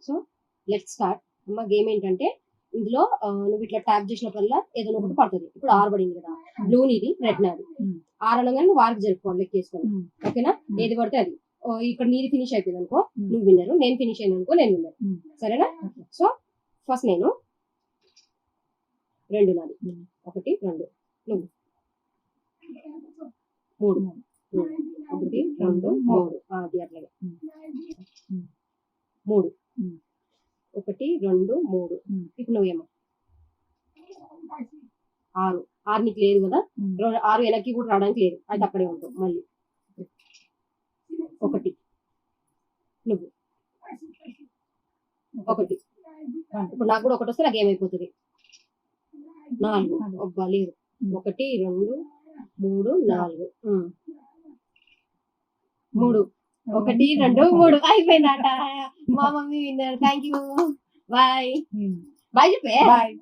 So let's start. అమ్మ game ఏంటంటే ఇందులో నువ్వు ఇట్లా ట్యాప్ చేసినప్పుడల్లా ఏదైనా ఒకటి పడుతుంది. ఇప్పుడు 6 పడింది కదా, బ్లూ నీది, రెడ్ నాది. 6 అనగానే నువ్వు 6కి జరుపుకోవాలి, లెక్కేసుకోవాలి. ఓకేనా? ఏది పడితే అది. ఇక్కడ నీది ఫినిష్ అయిపోయింది అనుకో నువ్వు విన్నరు, నేను ఫినిష్ అయిన అనుకో నేను విన్నరు. సరేనా? సో ఫస్ట్ నేను 2 నాది, 1 2 నువ్వు 3 1 2 3 అది అట్లాగే 3 1 2 3. ఇప్పుడు నువ్వేమో 6 నీకు లేదు కదా, 6 వెనక్కి కూడా రావడానికి లేదు, అది అక్కడే ఉంటావు. మళ్ళీ 1 నువ్వు 1. ఇప్పుడు నాకు కూడా 1 వస్తే నాకు ఏమైపోతుంది? 4. అబ్బా లేదు. 1 2 3 4 3 1 2 3 అయిపోయిందట. మా mummy winner. Thank you. Bye bye చెప్పే. బాయ్.